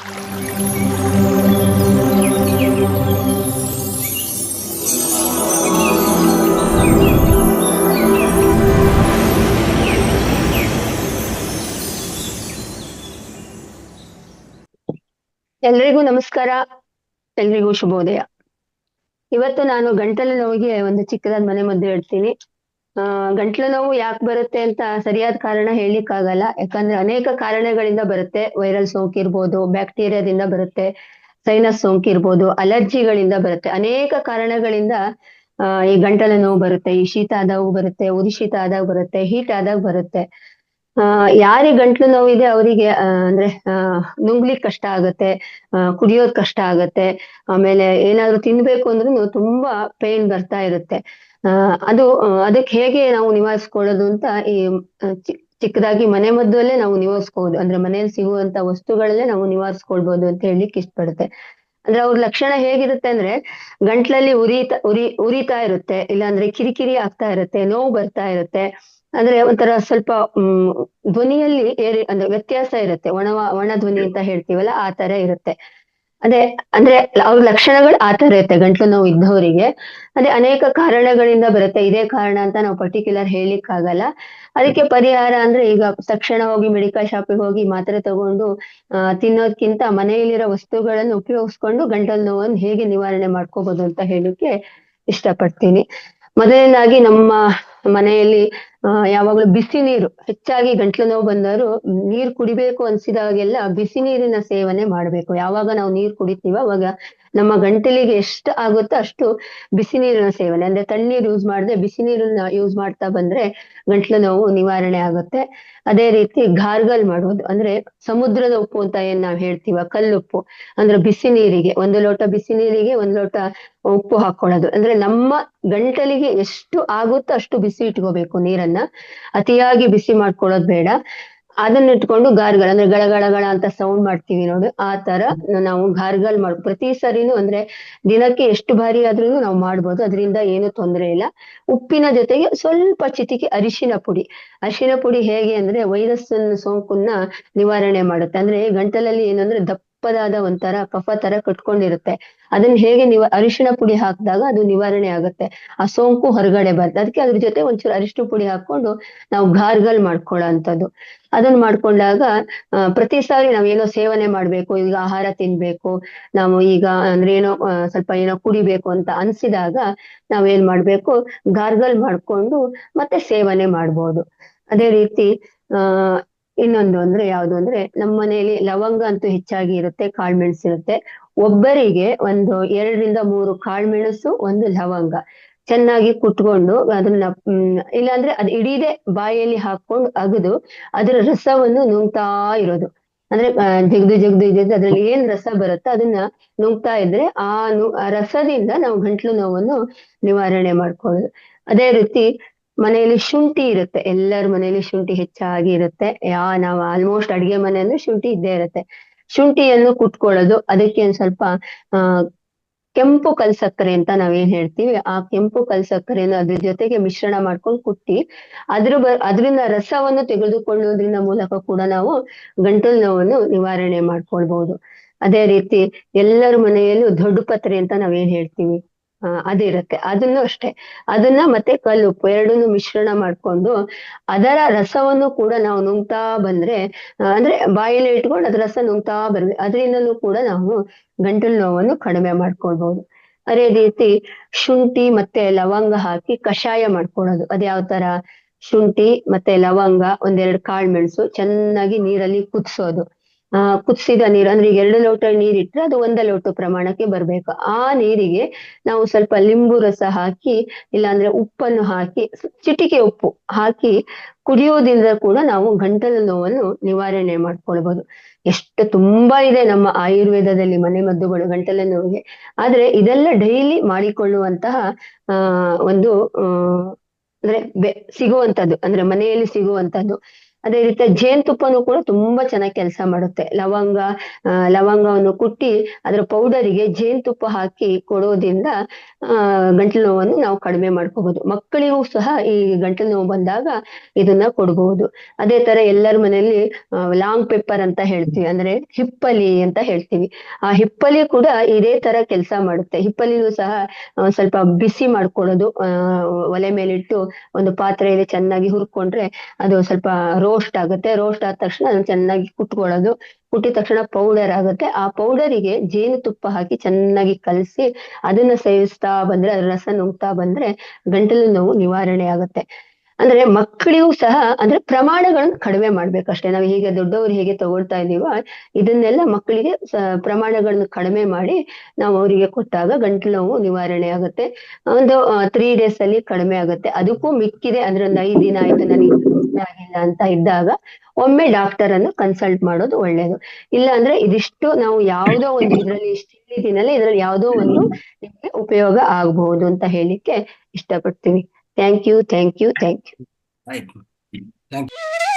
ಎಲ್ರಿಗೂ ನಮಸ್ಕಾರ. ಎಲ್ರಿಗೂ ಶುಭೋದಯ. ಇವತ್ತು ನಾನು ಗಂಟಲು ನೋವಿಗೆ ಒಂದು ಚಿಕ್ಕದಾದ ಮನೆ ಮದ್ದು ಹೇಳ್ತೀನಿ. ಗಂಟ್ಲು ನೋವು ಯಾಕೆ ಬರುತ್ತೆ ಅಂತ ಸರಿಯಾದ ಕಾರಣ ಹೇಳಲಿಕ್ಕಾಗಲ್ಲ. ಯಾಕಂದ್ರೆ ಅನೇಕ ಕಾರಣಗಳಿಂದ ಬರುತ್ತೆ. ವೈರಲ್ ಸೋಂಕಿರ್ಬೋದು, ಬ್ಯಾಕ್ಟೀರಿಯಾದಿಂದ ಬರುತ್ತೆ, ಸೈನಸ್ ಸೋಂಕಿರ್ಬೋದು, ಅಲರ್ಜಿಗಳಿಂದ ಬರುತ್ತೆ. ಅನೇಕ ಕಾರಣಗಳಿಂದ ಈ ಗಂಟಲು ನೋವು ಬರುತ್ತೆ. ಈ ಶೀತ ಆದಾಗ ಬರುತ್ತೆ, ಉರಿಶೀತ ಆದಾಗ ಬರುತ್ತೆ, ಹೀಟ್ ಆದಾಗ ಬರುತ್ತೆ. ಯಾರಿಗೆ ಗಂಟ್ಲು ನೋವಿದೆ ಅವರಿಗೆ ಅಂದ್ರೆ ನುಂಗ್ಲಿಕ್ ಕಷ್ಟ ಆಗುತ್ತೆ, ಕುಡಿಯೋದ್ ಕಷ್ಟ ಆಗತ್ತೆ. ಆಮೇಲೆ ಏನಾದ್ರು ತಿನ್ಬೇಕು ಅಂದ್ರೂ ತುಂಬಾ ಪೇನ್ ಬರ್ತಾ ಇರುತ್ತೆ. ಅದಕ್ಕೆ ಹೇಗೆ ನಾವು ನಿವಾರಿಸ್ಕೊಳ್ಳೋದು ಅಂತ ಈ ಚಿಕ್ಕದಾಗಿ ಮನೆ ಮದ್ದಲ್ಲೇ ನಾವು ನಿವಾರಿಸ್ಕೋಬಹುದು. ಅಂದ್ರೆ ಮನೆಯಲ್ಲಿ ಸಿಗುವಂತ ವಸ್ತುಗಳಲ್ಲೇ ನಾವು ನಿವಾರಿಸ್ಕೊಳ್ಬಹುದು ಅಂತ ಹೇಳಲಿಕ್ಕೆ ಇಷ್ಟಪಡುತ್ತೆ. ಅಂದ್ರೆ ಅವ್ರ ಲಕ್ಷಣ ಹೇಗಿರುತ್ತೆ ಅಂದ್ರೆ ಗಂಟ್ಲಲ್ಲಿ ಉರಿತಾ ಇರುತ್ತೆ, ಇಲ್ಲಾಂದ್ರೆ ಕಿರಿಕಿರಿ ಆಗ್ತಾ ಇರುತ್ತೆ, ನೋವು ಬರ್ತಾ ಇರುತ್ತೆ. ಅಂದ್ರೆ ಒಂಥರ ಸ್ವಲ್ಪ ಧ್ವನಿಯಲ್ಲಿ ಅಂದ್ರೆ ವ್ಯತ್ಯಾಸ ಇರುತ್ತೆ. ಒಣ ಧ್ವನಿ ಅಂತ ಹೇಳ್ತೀವಲ್ಲ ಆ ತರ ಇರುತ್ತೆ. ಅದೇ ಅಂದ್ರೆ ಅವ್ರ ಲಕ್ಷಣಗಳು ಆ ತರ ಇರುತ್ತೆ ಗಂಟ್ಲು ನೋವು ಇದ್ದವರಿಗೆ. ಅದೇ ಅನೇಕ ಕಾರಣಗಳಿಂದ ಬರುತ್ತೆ. ಇದೇ ಕಾರಣ ಅಂತ ನಾವು ಪರ್ಟಿಕ್ಯುಲರ್ ಹೇಳಲಿಕ್ಕಾಗಲ್ಲ. ಅದಕ್ಕೆ ಪರಿಹಾರ ಅಂದ್ರೆ ಈಗ ತಕ್ಷಣ ಹೋಗಿ ಮೆಡಿಕಲ್ ಶಾಪಿಗೆ ಹೋಗಿ ಮಾತ್ರೆ ತಗೊಂಡು ತಿನ್ನೋದ್ಕಿಂತ ಮನೆಯಲ್ಲಿರೋ ವಸ್ತುಗಳನ್ನು ಉಪಯೋಗಿಸ್ಕೊಂಡು ಗಂಟಲು ನೋವನ್ನು ಹೇಗೆ ನಿವಾರಣೆ ಮಾಡ್ಕೋಬಹುದು ಅಂತ ಹೇಳಲಿಕ್ಕೆ ಇಷ್ಟಪಡ್ತೀನಿ. ಮೊದಲನೇದಾಗಿ ನಮ್ಮ ಮನೆಯಲ್ಲಿ ಯಾವಾಗಲೂ ಬಿಸಿ ನೀರು, ಹೆಚ್ಚಾಗಿ ಗಂಟ್ಲು ನೋವು ಬಂದವರು ನೀರು ಕುಡಿಬೇಕು ಅನ್ಸಿದಾಗೆಲ್ಲ ಬಿಸಿ ನೀರಿನ ಸೇವನೆ ಮಾಡಬೇಕು. ಯಾವಾಗ ನಾವು ನೀರು ಕುಡಿತೀವೋ ಅವಾಗ ನಮ್ಮ ಗಂಟಲಿಗೆ ಎಷ್ಟು ಆಗುತ್ತೋ ಅಷ್ಟು ಬಿಸಿ ನೀರಿನ ಸೇವನೆ, ಅಂದ್ರೆ ತಣ್ಣೀರು ಯೂಸ್ ಮಾಡದೆ ಬಿಸಿ ನೀರನ್ನ ಯೂಸ್ ಮಾಡ್ತಾ ಬಂದ್ರೆ ಗಂಟ್ಲು ನೋವು ನಿವಾರಣೆ ಆಗುತ್ತೆ. ಅದೇ ರೀತಿ ಗಾರ್ಗಲ್ ಮಾಡುವುದು, ಅಂದ್ರೆ ಸಮುದ್ರದ ಉಪ್ಪು ಅಂತ ಏನ್ ನಾವ್ ಹೇಳ್ತೀವ, ಕಲ್ಲುಪ್ಪು. ಅಂದ್ರೆ ಬಿಸಿ ನೀರಿಗೆ 1 ಲೋಟ ಬಿಸಿ ನೀರಿಗೆ 1 ಲೋಟ ಉಪ್ಪು ಹಾಕೊಳ್ಳೋದು. ಅಂದ್ರೆ ನಮ್ಮ ಗಂಟಲಿಗೆ ಎಷ್ಟು ಆಗುತ್ತೋ ಅಷ್ಟು ಬಿಸಿ ಇಟ್ಕೋಬೇಕು ನೀರನ್ನ, ಅತಿಯಾಗಿ ಬಿಸಿ ಮಾಡ್ಕೊಳ್ಳೋದು ಬೇಡ. ಅದನ್ನ ಇಟ್ಕೊಂಡು ಗಾರ್ಗಲ್ ಅಂದ್ರೆ ಗಳಗಳಗಳ ಅಂತ ಸೌಂಡ್ ಮಾಡ್ತೀವಿ ನೋಡಿ, ಆ ತರ ನಾವು ಗಾರ್ಗಲ್ ಪ್ರತಿ ಸರಿನೂ ಅಂದ್ರೆ ದಿನಕ್ಕೆ ಎಷ್ಟು ಬಾರಿ ಆದ್ರೂ ನಾವು ಮಾಡ್ಬೋದು. ಅದರಿಂದ ಏನು ತೊಂದರೆ ಇಲ್ಲ. ಉಪ್ಪಿನ ಜೊತೆಗೆ ಸ್ವಲ್ಪ ಚಿಟಿಕೆ ಅರಿಶಿನ ಪುಡಿ ಹೇಗೆ ಅಂದ್ರೆ ವೈರಸ್ ಸೋಂಕನ್ನ ನಿವಾರಣೆ ಮಾಡುತ್ತೆ. ಅಂದ್ರೆ ಗಂಟಲಲ್ಲಿ ಏನಂದ್ರೆ ದಪ್ಪದಾದ ಒಂಥರ ಕಫ ತರ ಕಟ್ಕೊಂಡಿರುತ್ತೆ. ಅದನ್ನ ಹೇಗೆ ಅರಿಶಿನ ಪುಡಿ ಹಾಕಿದಾಗ ಅದು ನಿವಾರಣೆ ಆಗುತ್ತೆ, ಆ ಸೋಂಕು ಹೊರಗಡೆ ಬರುತ್ತೆ. ಅದಕ್ಕೆ ಅದ್ರ ಜೊತೆ ಒಂಚೂರು ಅರಿಶಿನ ಪುಡಿ ಹಾಕೊಂಡು ನಾವು ಗಾರ್ಗಲ್ ಮಾಡ್ಕೊಳ್ಳೋ ಅಂಥದ್ದು. ಅದನ್ನ ಮಾಡ್ಕೊಂಡಾಗ ಪ್ರತಿ ಸಾರಿ ನಾವೇನೋ ಸೇವನೆ ಮಾಡ್ಬೇಕು, ಈಗ ಆಹಾರ ತಿನ್ಬೇಕು, ನಾವು ಈಗ ಅಂದ್ರೆ ಏನೋ ಸ್ವಲ್ಪ ಏನೋ ಕುಡಿಬೇಕು ಅಂತ ಅನ್ಸಿದಾಗ ನಾವೇನ್ ಮಾಡ್ಬೇಕು, ಗಾರ್ಗಲ್ ಮಾಡ್ಕೊಂಡು ಮತ್ತೆ ಸೇವನೆ ಮಾಡ್ಬೋದು. ಅದೇ ರೀತಿ ಆ ಇನ್ನೊಂದು ಅಂದ್ರೆ ಯಾವ್ದು ಅಂದ್ರೆ ನಮ್ಮ ಮನೆಯಲ್ಲಿ ಲವಂಗ ಅಂತೂ ಹೆಚ್ಚಾಗಿ ಇರುತ್ತೆ, ಕಾಳ್ಮೆಣಸು ಇರುತ್ತೆ. ಒಬ್ಬರಿಗೆ ಒಂದು 2 ರಿಂದ 3 ಕಾಳ್ಮೆಣಸು, 1 ಲವಂಗ ಚೆನ್ನಾಗಿ ಕುಟ್ಕೊಂಡು ಅದನ್ನ ಇಲ್ಲಾಂದ್ರೆ ಅದು ಇಡೀದೇ ಬಾಯಲ್ಲಿ ಹಾಕೊಂಡು ಅಗದು ಅದರ ರಸವನ್ನು ನುಂಗ್ತಾ ಇರೋದು. ಅಂದ್ರೆ ಜಗ್ದು ಅದ್ರಲ್ಲಿ ಏನ್ ರಸ ಬರುತ್ತೋ ಅದನ್ನ ನುಂಗ್ತಾ ಇದ್ರೆ ಆ ರಸದಿಂದ ನಾವು ಗಂಟ್ಲು ನೋವನ್ನು ನಿವಾರಣೆ ಮಾಡ್ಕೊಳ್ಳೋದು. ಅದೇ ರೀತಿ ಮನೆಯಲ್ಲಿ ಶುಂಠಿ ಇರುತ್ತೆ, ಎಲ್ಲರ ಮನೆಯಲ್ಲಿ ಶುಂಠಿ ಹೆಚ್ಚಾಗಿ ಇರುತ್ತೆ. ನಾವು ಆಲ್ಮೋಸ್ಟ್ ಅಡಿಗೆ ಮನೆ ಅಂದ್ರೆ ಶುಂಠಿ ಇದ್ದೇ ಇರುತ್ತೆ. ಶುಂಠಿಯನ್ನು ಕುಟ್ಕೊಳ್ಳೋದು, ಅದಕ್ಕೆ ಒಂದ್ ಸ್ವಲ್ಪ ಆ ಕೆಂಪು ಕಲ್ಸಕ್ಕರೆ ಅಂತ ನಾವೇನ್ ಹೇಳ್ತೀವಿ, ಆ ಕೆಂಪು ಕಲ್ಸಕ್ಕರೆಯನ್ನು ಅದ್ರ ಜೊತೆಗೆ ಮಿಶ್ರಣ ಮಾಡ್ಕೊಂಡು ಕುಟ್ಟಿ ಅದರಿಂದ ರಸವನ್ನು ತೆಗೆದುಕೊಳ್ಳೋದ್ರಿಂದ ಮೂಲಕ ಕೂಡ ನಾವು ಗಂಟಲು ನೋವನ್ನು ನಿವಾರಣೆ ಮಾಡ್ಕೊಳ್ಬಹುದು. ಅದೇ ರೀತಿ ಎಲ್ಲರ ಮನೆಯಲ್ಲೂ ದೊಡ್ಡ ಪತ್ರೆ ಅಂತ ನಾವೇನ್ ಹೇಳ್ತೀವಿ, ಅದಿರುತ್ತೆ. ಅದನ್ನು ಅಷ್ಟೇ, ಅದನ್ನ ಮತ್ತೆ ಕಲ್ಲುಪ್ಪು ಎರಡನ್ನೂ ಮಿಶ್ರಣ ಮಾಡ್ಕೊಂಡು ಅದರ ರಸವನ್ನು ಕೂಡ ನಾವು ನುಂಗ್ತಾ ಬಂದ್ರೆ ಅಂದ್ರೆ ಬಾಯಲ್ಲಿ ಇಟ್ಕೊಂಡು ಅದ್ರ ರಸ ನುಂಗ್ತಾ ಬರ್ಬೇಕು. ಅದರಿಂದಲೂ ಕೂಡ ನಾವು ಗಂಟಲು ನೋವನ್ನು ಕಡಿಮೆ ಮಾಡ್ಕೊಳ್ಬಹುದು. ಅದೇ ರೀತಿ ಶುಂಠಿ ಮತ್ತೆ ಲವಂಗ ಹಾಕಿ ಕಷಾಯ ಮಾಡ್ಕೊಳ್ಳೋದು. ಅದ್ ಯಾವ ತರ, ಶುಂಠಿ ಮತ್ತೆ ಲವಂಗ, 1 2 ಕಾಳ್ಮೆಣಸು ಚೆನ್ನಾಗಿ ನೀರಲ್ಲಿ ಕುದಿಸೋದು. ಕುದಿಸಿದ ನೀರು ಅಂದ್ರೆ ಈಗ 2 ಲೋಟ ನೀರಿಟ್ರೆ ಅದು 1 ಲೋಟ ಪ್ರಮಾಣಕ್ಕೆ ಬರ್ಬೇಕು. ಆ ನೀರಿಗೆ ನಾವು ಸ್ವಲ್ಪ ಲಿಂಬು ರಸ ಹಾಕಿ, ಇಲ್ಲಾಂದ್ರೆ ಉಪ್ಪನ್ನು ಹಾಕಿ, ಚಿಟಿಕೆ ಉಪ್ಪು ಹಾಕಿ ಕುಡಿಯೋದ್ರಿಂದ ಕೂಡ ನಾವು ಗಂಟಲು ನೋವನ್ನು ನಿವಾರಣೆ ಮಾಡ್ಕೊಳ್ಬಹುದು. ಎಷ್ಟು ತುಂಬಾ ಇದೆ ನಮ್ಮ ಆಯುರ್ವೇದದಲ್ಲಿ ಮನೆ ಮದ್ದುಗಳು ಗಂಟಲು ನೋವಿಗೆ. ಆದ್ರೆ ಇದೆಲ್ಲ ಡೈಲಿ ಮಾಡಿಕೊಳ್ಳುವಂತಹ ಒಂದು ಅಂದ್ರೆ ಸಿಗುವಂತದ್ದು, ಅಂದ್ರೆ ಮನೆಯಲ್ಲಿ ಸಿಗುವಂತದ್ದು. ಅದೇ ರೀತಿ ಜೇನುತುಪ್ಪನೂ ಕೂಡ ತುಂಬಾ ಚೆನ್ನಾಗಿ ಕೆಲಸ ಮಾಡುತ್ತೆ. ಲವಂಗವನ್ನು ಕುಟ್ಟಿ ಅದರ ಪೌಡರಿಗೆ ಜೇನುತುಪ್ಪ ಹಾಕಿ ಕೊಡೋದ್ರಿಂದ ಗಂಟಲು ನೋವನ್ನು ನಾವು ಕಡಿಮೆ ಮಾಡ್ಕೋಬಹುದು. ಮಕ್ಕಳಿಗೂ ಸಹ ಈ ಗಂಟಲು ನೋವು ಬಂದಾಗ ಇದನ್ನ ಕೊಡಬಹುದು. ಅದೇ ತರ ಎಲ್ಲರ ಮನೆಯಲ್ಲಿ ಲಾಂಗ್ ಪೆಪ್ಪರ್ ಅಂತ ಹೇಳ್ತೀವಿ, ಅಂದ್ರೆ ಹಿಪ್ಪಲಿ ಅಂತ ಹೇಳ್ತೀವಿ. ಆ ಹಿಪ್ಪಲಿ ಕೂಡ ಇದೇ ತರ ಕೆಲಸ ಮಾಡುತ್ತೆ. ಹಿಪ್ಪಲಿನೂ ಸಹ ಸ್ವಲ್ಪ ಬಿಸಿ ಮಾಡ್ಕೊಳ್ಳೋದು, ಒಲೆ ಮೇಲಿಟ್ಟು ಒಂದು ಪಾತ್ರೆಯಲ್ಲಿ ಚೆನ್ನಾಗಿ ಹುರ್ಕೊಂಡ್ರೆ ಅದು ಸ್ವಲ್ಪ ರೋಸ್ಟ್ ಆಗುತ್ತೆ. ರೋಸ್ಟ್ ಆದ ತಕ್ಷಣ ಅದನ್ನ ಚೆನ್ನಾಗಿ ಕುಟ್ಕೊಳ್ಳೋದು. ಕುಟ್ಟಿದ ತಕ್ಷಣ ಪೌಡರ್ ಆಗುತ್ತೆ. ಆ ಪೌಡರಿಗೆ ಜೇನುತುಪ್ಪ ಹಾಕಿ ಚೆನ್ನಾಗಿ ಕಲಸಿ ಅದನ್ನ ಸೇವಿಸ್ತಾ ಬಂದ್ರೆ, ಅದ್ರ ರಸ ನುಂಗ್ತಾ ಬಂದ್ರೆ ಗಂಟಲು ನೋವು ನಿವಾರಣೆ ಆಗುತ್ತೆ. ಅಂದ್ರೆ ಮಕ್ಕಳಿಗೂ ಸಹ ಅಂದ್ರೆ ಪ್ರಮಾಣಗಳನ್ನು ಕಡಿಮೆ ಮಾಡ್ಬೇಕಷ್ಟೇ. ನಾವು ಹೀಗೆ ದೊಡ್ಡವರು ಹೇಗೆ ತಗೊಳ್ತಾ ಇದೀವೋ ಇದನ್ನೆಲ್ಲ ಮಕ್ಕಳಿಗೆ ಪ್ರಮಾಣಗಳನ್ನು ಕಡಿಮೆ ಮಾಡಿ ನಾವು ಅವರಿಗೆ ಕೊಟ್ಟಾಗ ಗಂಟಲು ನೋವು ನಿವಾರಣೆ ಆಗುತ್ತೆ. ಒಂದು 3 days ಅಲ್ಲಿ ಕಡಿಮೆ ಆಗುತ್ತೆ. ಅದಕ್ಕೂ ಮಿಕ್ಕಿದೆ ಅಂದ್ರೆ ಒಂದು 5 ದಿನ ಆಯ್ತು ನನಗೆ ಕಡಿಮೆ ಆಗಿಲ್ಲ ಅಂತ ಇದ್ದಾಗ ಒಮ್ಮೆ ಡಾಕ್ಟರ್ ಅನ್ನು ಕನ್ಸಲ್ಟ್ ಮಾಡೋದು ಒಳ್ಳೇದು. ಇಲ್ಲ ಅಂದ್ರೆ ಇದಿಷ್ಟು ನಾವು ಯಾವುದೋ ಒಂದು ಇದ್ರಲ್ಲಿ ಇಷ್ಟು ಹೇಳಿದ್ದೀನಲ್ಲ, ಇದ್ರಲ್ಲಿ ಯಾವುದೋ ಒಂದು ನಿಮ್ಗೆ ಉಪಯೋಗ ಆಗಬಹುದು ಅಂತ ಹೇಳಿಕ್ಕೆ ಇಷ್ಟಪಡ್ತೀನಿ. Thank you, thank you, thank you. ಆಯ್ತು. Thank you.